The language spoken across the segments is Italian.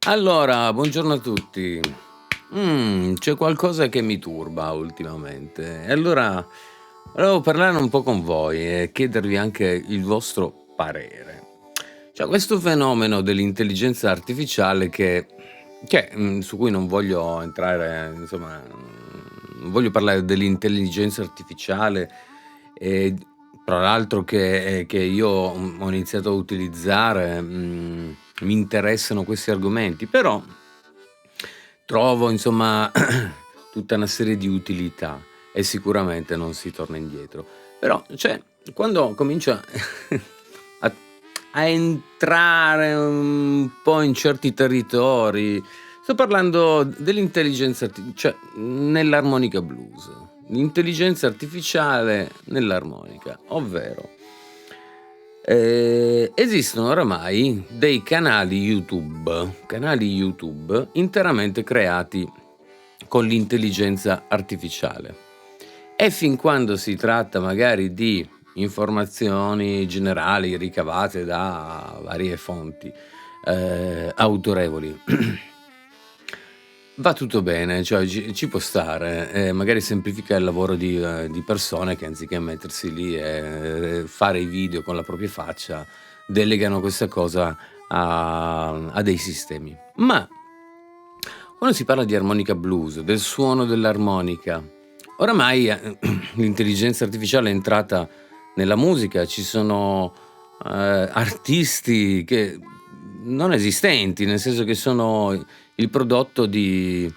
Allora, buongiorno a tutti. C'è qualcosa che mi turba ultimamente e allora volevo parlare un po' con voi e chiedervi anche il vostro parere. C'è questo fenomeno dell'intelligenza artificiale su cui non voglio entrare, insomma, non voglio parlare dell'intelligenza artificiale, ehm, tra l'altro che io, ho iniziato a utilizzare, mi interessano questi argomenti, però trovo insomma tutta una serie di utilità e sicuramente non si torna indietro. Però, cioè, quando comincia a entrare un po' in certi territori, sto parlando dell'intelligenza cioè nell'armonica blues, l'intelligenza artificiale nell'armonica, ovvero esistono oramai dei canali YouTube interamente creati con l'intelligenza artificiale. E fin quando si tratta magari di informazioni generali ricavate da varie fonti, autorevoli, va tutto bene, cioè ci può stare, magari semplifica il lavoro di persone che anziché mettersi lì e fare i video con la propria faccia, delegano questa cosa a dei sistemi. Ma quando si parla di armonica blues, del suono dell'armonica, oramai, l'intelligenza artificiale è entrata nella musica, ci sono, artisti che non esistenti, nel senso che sono il prodotto di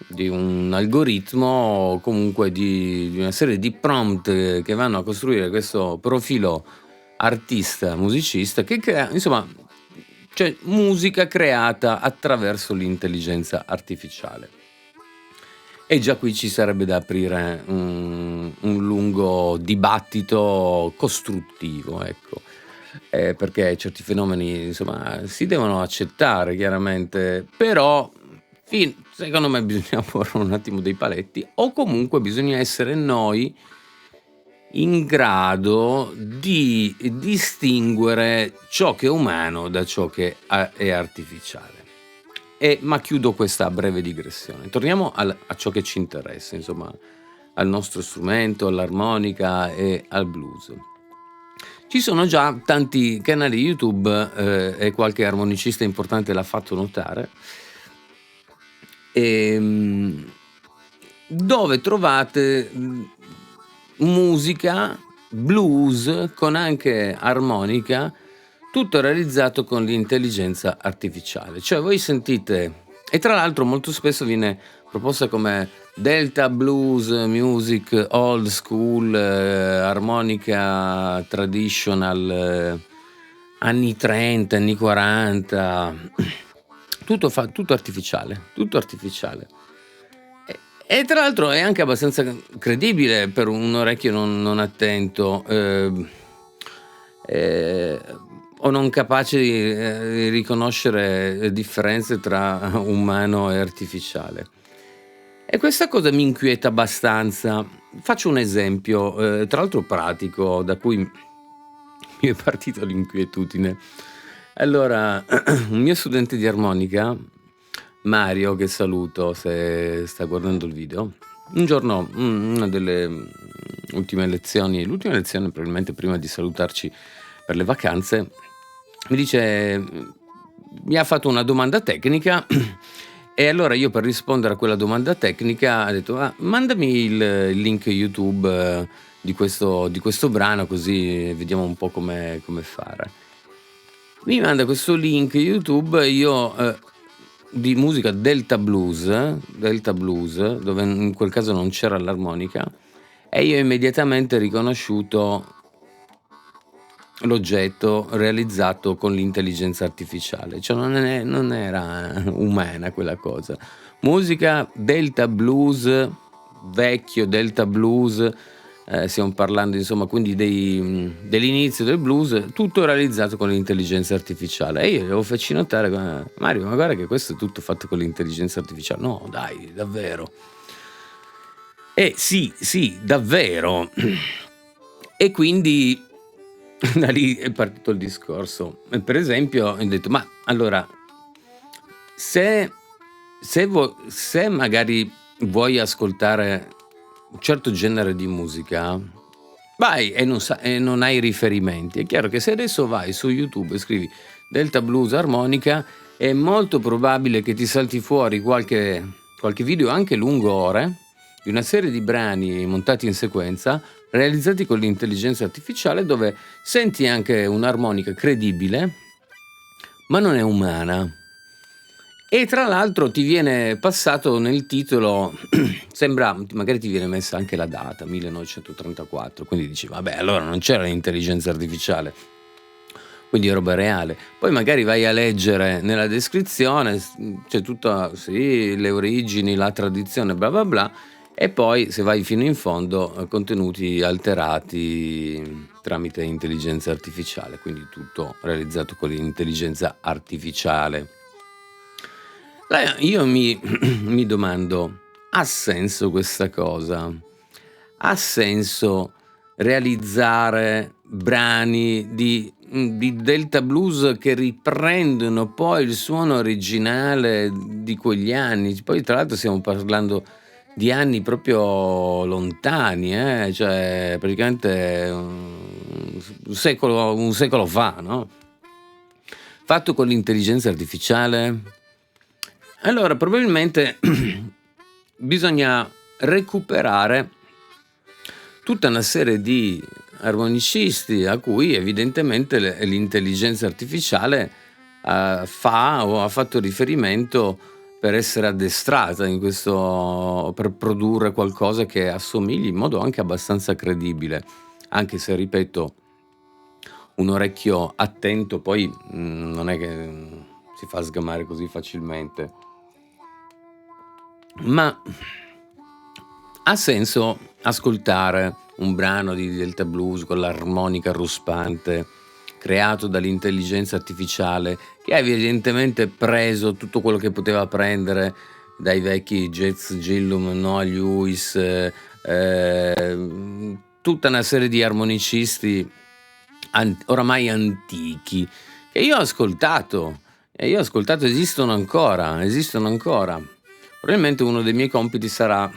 un algoritmo o comunque di una serie di prompt che vanno a costruire questo profilo artista, musicista che crea insomma, cioè musica creata attraverso l'intelligenza artificiale. E già qui ci sarebbe da aprire un lungo dibattito costruttivo, ecco. Perché certi fenomeni, insomma, si devono accettare chiaramente, però secondo me bisogna porre un attimo dei paletti o comunque bisogna essere noi in grado di distinguere ciò che è umano da ciò che è artificiale. Ma chiudo questa breve digressione. Torniamo a ciò che ci interessa, insomma, al nostro strumento, all'armonica e al blues. Ci sono già tanti canali YouTube, e qualche armonicista importante l'ha fatto notare, ehm, dove trovate, musica, blues con anche armonica, tutto realizzato con l'intelligenza artificiale. Cioè voi sentite e tra l'altro molto spesso viene proposta come Delta Blues Music Old School, armonica traditional, anni '30, anni '40, tutto artificiale. E tra l'altro è anche abbastanza credibile per un orecchio non attento, o non capace di riconoscere differenze tra umano e artificiale. E questa cosa mi inquieta abbastanza. Faccio un esempio, tra l'altro pratico, da cui mi è partita l'inquietudine. Allora, un mio studente di armonica, Mario, che saluto se sta guardando il video, un giorno, una delle, ultime lezioni l'ultima lezione probabilmente prima di salutarci per le vacanze, mi dice mi ha fatto una domanda tecnica e allora io per rispondere a quella domanda tecnica ha detto: "Ah, mandami il link YouTube di questo brano così vediamo un po' come fare". Mi manda questo link YouTube, io, di musica Delta Blues, dove in quel caso non c'era l'armonica, e io ho immediatamente riconosciuto l'oggetto realizzato con l'intelligenza artificiale, cioè non era umana quella cosa. Musica Delta Blues, vecchio Delta Blues, stiamo parlando insomma quindi dell'inizio del blues, tutto realizzato con l'intelligenza artificiale. E io glielo feci notare: Mario, ma guarda che questo è tutto fatto con l'intelligenza artificiale". "No dai, davvero?" Sì, sì, davvero. E quindi da lì è partito il discorso. Per esempio ho detto: "Ma allora Se se magari vuoi ascoltare un certo genere di musica, vai e non hai riferimenti. È chiaro che se adesso vai su YouTube e scrivi Delta Blues armonica, è molto probabile che ti salti fuori qualche video anche lungo ore, di una serie di brani montati in sequenza, realizzati con l'intelligenza artificiale, dove senti anche un'armonica credibile, ma non è umana. E tra l'altro ti viene passato nel titolo, sembra, magari ti viene messa anche la data, 1934, quindi dici, vabbè, allora non c'era l'intelligenza artificiale, quindi è roba reale. Poi magari vai a leggere nella descrizione, c'è tutta, sì, le origini, la tradizione, bla bla bla, e poi se vai fino in fondo, contenuti alterati tramite intelligenza artificiale, quindi tutto realizzato con l'intelligenza artificiale. Io mi domando, ha senso questa cosa? Ha senso realizzare brani di Delta Blues che riprendono poi il suono originale di quegli anni? Poi tra l'altro stiamo parlando di anni proprio lontani, cioè praticamente un secolo fa, no? Fatto con l'intelligenza artificiale? Allora, probabilmente bisogna recuperare tutta una serie di armonicisti a cui evidentemente l'intelligenza artificiale fa o ha fatto riferimento per essere addestrata per produrre qualcosa che assomigli in modo anche abbastanza credibile, anche se, ripeto, un orecchio attento poi non è che si fa sgamare così facilmente. Ma ha senso ascoltare un brano di Delta Blues con l'armonica ruspante creato dall'intelligenza artificiale, che ha evidentemente preso tutto quello che poteva prendere dai vecchi Jazz Gillum, Noah Lewis, tutta una serie di armonicisti oramai antichi che io ho ascoltato, esistono ancora. Probabilmente uno dei miei compiti sarà,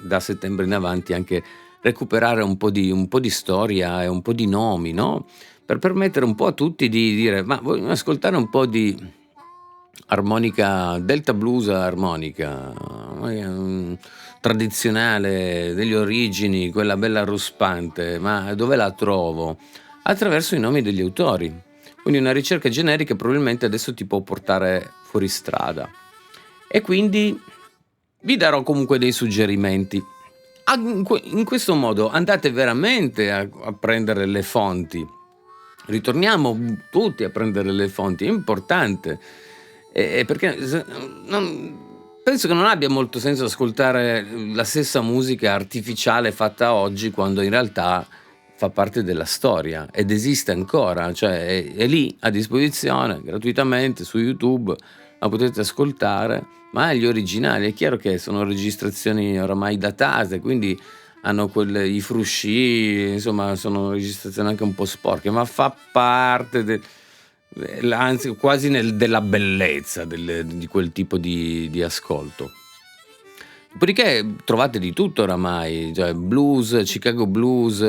da settembre in avanti, anche recuperare un po' di storia e un po' di nomi, no? Per permettere un po' a tutti di dire, ma voglio ascoltare un po' di armonica, Delta Blues armonica, tradizionale, delle origini, quella bella ruspante, ma dove la trovo? Attraverso i nomi degli autori. Quindi una ricerca generica probabilmente adesso ti può portare fuori strada. E quindi vi darò comunque dei suggerimenti. In questo modo andate veramente a prendere le fonti. Ritorniamo tutti a prendere le fonti, è importante. Perché penso che non abbia molto senso ascoltare la stessa musica artificiale fatta oggi, quando in realtà fa parte della storia ed esiste ancora, cioè è lì a disposizione gratuitamente su YouTube, la potete ascoltare, ma gli originali è chiaro che sono registrazioni oramai datate, quindi hanno i frusci, insomma sono registrazioni anche un po' sporche, ma fa parte anzi quasi della bellezza di quel tipo di ascolto. Dopodiché trovate di tutto oramai, cioè blues, Chicago blues,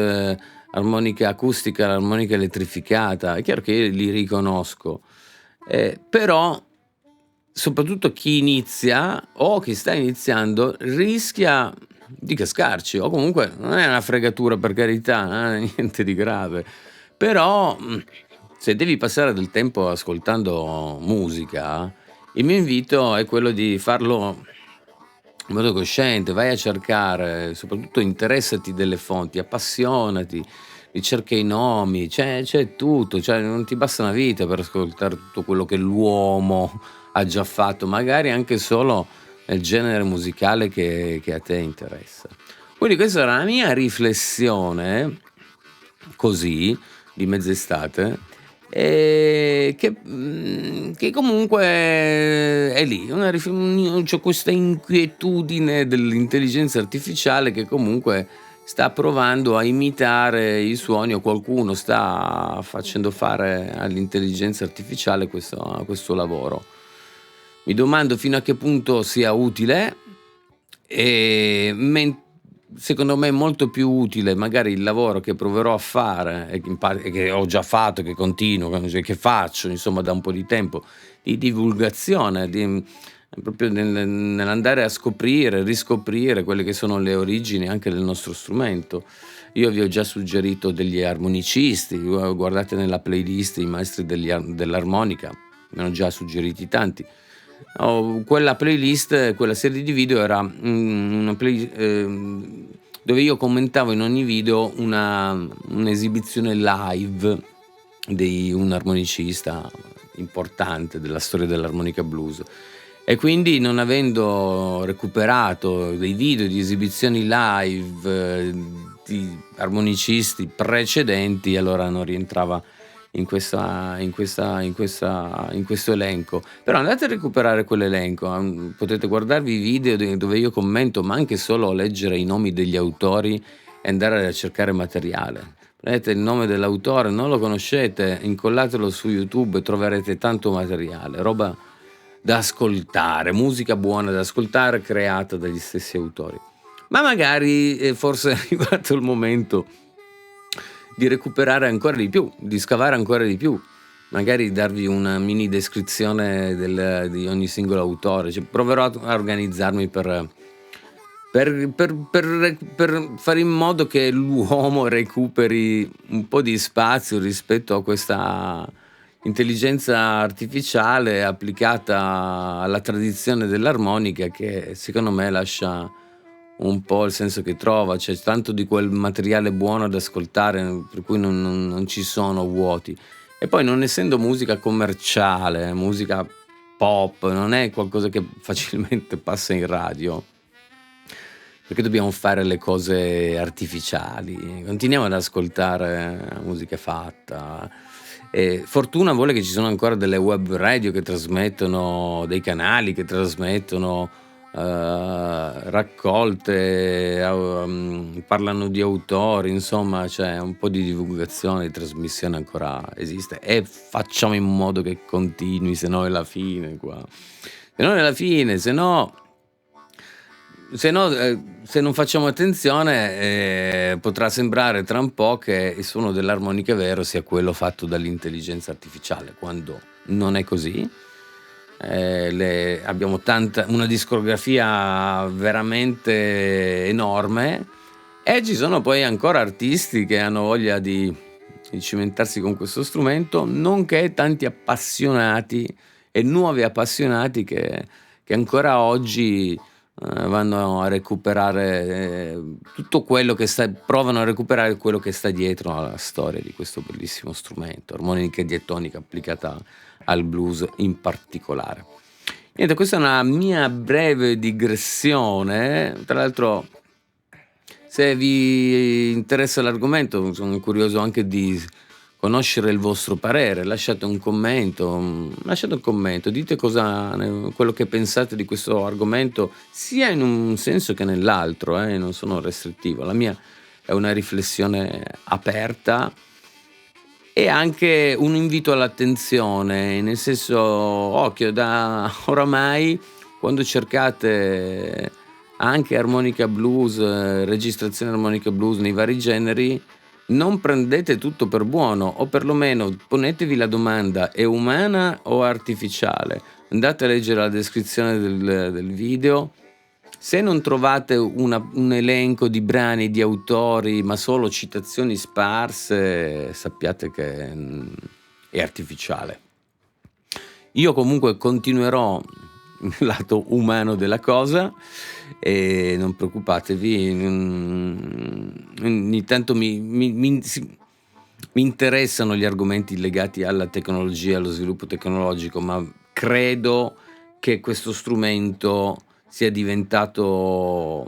armonica acustica, armonica elettrificata, è chiaro che io li riconosco, però soprattutto chi inizia o chi sta iniziando rischia di cascarci, o comunque non è una fregatura, per carità, niente di grave, però se devi passare del tempo ascoltando musica, il mio invito è quello di farlo in modo cosciente. Vai a cercare, soprattutto interessati delle fonti, appassionati, ricerca i nomi, c'è tutto, cioè non ti basta una vita per ascoltare tutto quello che l'uomo ha già fatto, magari anche solo nel genere musicale che a te interessa. Quindi questa era la mia riflessione, così, di mezz'estate, che comunque è lì, c'ho questa inquietudine dell'intelligenza artificiale che comunque sta provando a imitare i suoni, o qualcuno sta facendo fare all'intelligenza artificiale questo lavoro. Mi domando fino a che punto sia utile e secondo me è molto più utile magari il lavoro che proverò a fare e che ho già fatto, che continuo, che faccio insomma da un po' di tempo, di divulgazione, proprio nell'andare a scoprire, riscoprire quelle che sono le origini anche del nostro strumento. Io vi ho già suggerito degli armonicisti, guardate nella playlist i maestri dell'armonica, me ne ho già suggeriti tanti. Quella playlist, quella serie di video era dove io commentavo in ogni video un'esibizione live di un armonicista importante della storia dell'armonica blues. E quindi, non avendo recuperato dei video di esibizioni live di armonicisti precedenti, allora non rientrava in questo elenco. Però andate a recuperare quell'elenco, potete guardarvi i video dove io commento, ma anche solo leggere i nomi degli autori e andare a cercare materiale. Prendete il nome dell'autore, non lo conoscete, incollatelo su YouTube e troverete tanto materiale, roba da ascoltare, musica buona da ascoltare creata dagli stessi autori. Ma magari forse è arrivato il momento di recuperare ancora di più, di scavare ancora di più, magari darvi una mini descrizione di ogni singolo autore. Proverò a organizzarmi per fare in modo che l'uomo recuperi un po' di spazio rispetto a questa intelligenza artificiale applicata alla tradizione dell'armonica, che secondo me lascia un po' il senso che trova. C'è tanto di quel materiale buono da ascoltare, per cui non ci sono vuoti. E poi, non essendo musica commerciale, musica pop, non è qualcosa che facilmente passa in radio, perché dobbiamo fare le cose artificiali. Continuiamo ad ascoltare la musica fatta. E fortuna vuole che ci sono ancora delle web radio che trasmettono, dei canali che trasmettono raccolte, parlano di autori, insomma c'è un po' di divulgazione, di trasmissione ancora esiste, e facciamo in modo che continui, se no è la fine qua. Se no è la fine, se no se non facciamo attenzione, potrà sembrare tra un po' che il suono dell'armonica vero sia quello fatto dall'intelligenza artificiale, quando non è così. Abbiamo una discografia veramente enorme, e ci sono poi ancora artisti che hanno voglia di cimentarsi con questo strumento, nonché tanti appassionati e nuovi appassionati che ancora oggi vanno a recuperare tutto quello che provano a recuperare quello che sta dietro alla storia di questo bellissimo strumento, armonica diatonica applicata al blues in particolare. Niente, questa è una mia breve digressione. Tra l'altro, se vi interessa l'argomento, sono curioso anche di conoscere il vostro parere. Lasciate un commento, dite quello che pensate di questo argomento, sia in un senso che nell'altro, non sono restrittivo. La mia è una riflessione aperta e anche un invito all'attenzione, nel senso, occhio, da oramai, quando cercate anche armonica blues, registrazione armonica blues nei vari generi, non prendete tutto per buono, o perlomeno ponetevi la domanda: è umana o artificiale? Andate a leggere la descrizione del video. Se non trovate un elenco di brani, di autori, ma solo citazioni sparse, sappiate che è artificiale. Io comunque continuerò nel lato umano della cosa, e non preoccupatevi, ogni tanto mi interessano gli argomenti legati alla tecnologia, allo sviluppo tecnologico, ma credo che questo strumento sia diventato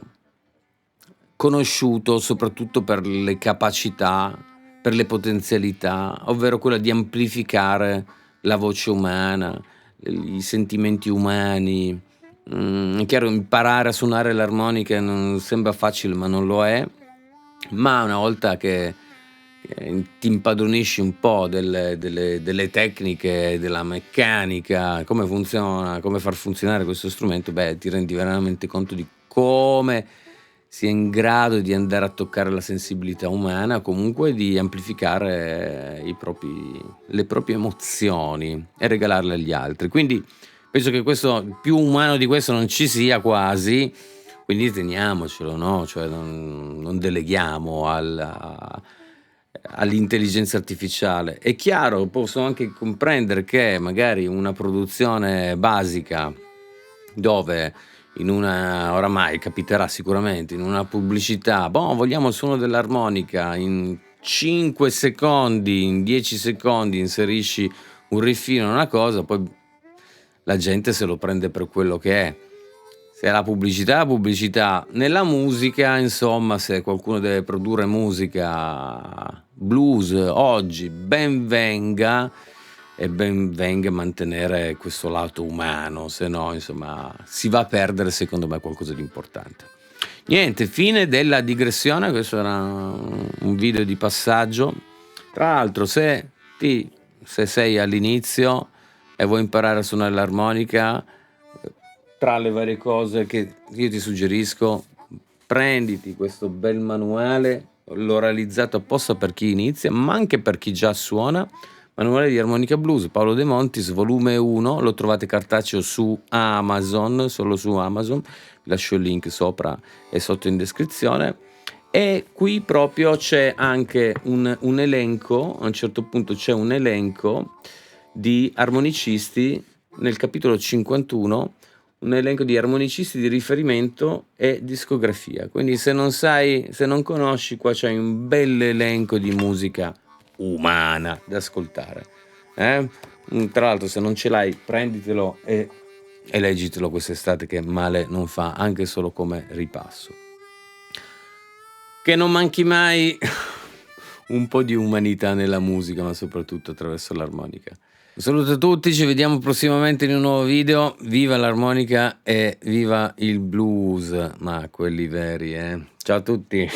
conosciuto soprattutto per le capacità, per le potenzialità, ovvero quella di amplificare la voce umana, i sentimenti umani. È chiaro, imparare a suonare l'armonica non sembra facile, ma non lo è. Ma una volta che ti impadronisci un po' delle tecniche, della meccanica, come funziona, come far funzionare questo strumento, ti rendi veramente conto di come sia in grado di andare a toccare la sensibilità umana, comunque di amplificare le proprie emozioni e regalarle agli altri. Quindi penso che questo, più umano di questo non ci sia quasi, quindi teniamocelo, no? Cioè non deleghiamo all'intelligenza artificiale. È chiaro, posso anche comprendere che magari una produzione basica dove oramai capiterà sicuramente, in una pubblicità, vogliamo il suono dell'armonica, in 5 secondi, in 10 secondi inserisci un riffino, una cosa, poi la gente se lo prende per quello che è. Se è la pubblicità. Nella musica, insomma, se qualcuno deve produrre musica blues oggi, ben venga, e ben venga mantenere questo lato umano, se no, insomma, si va a perdere, secondo me, qualcosa di importante. Niente, fine della digressione, questo era un video di passaggio. Tra l'altro, se sei all'inizio e vuoi imparare a suonare l'armonica, tra le varie cose che io ti suggerisco, prenditi questo bel manuale, l'ho realizzato apposta per chi inizia, ma anche per chi già suona. Manuale di armonica blues, Paolo De Montis, volume 1, lo trovate cartaceo su Amazon, solo su Amazon, vi lascio il link sopra e sotto in descrizione. E qui proprio c'è anche un elenco, a un certo punto c'è un elenco di armonicisti, nel capitolo 51, un elenco di armonicisti di riferimento e discografia. Quindi se non conosci, qua c'è un bel elenco di musica umana da ascoltare. Tra l'altro, se non ce l'hai, prenditelo e leggitelo quest'estate, che male non fa, anche solo come ripasso. Che non manchi mai un po' di umanità nella musica, ma soprattutto attraverso l'armonica. Un saluto a tutti, ci vediamo prossimamente in un nuovo video. Viva l'armonica e viva il blues, ma quelli veri, Ciao a tutti.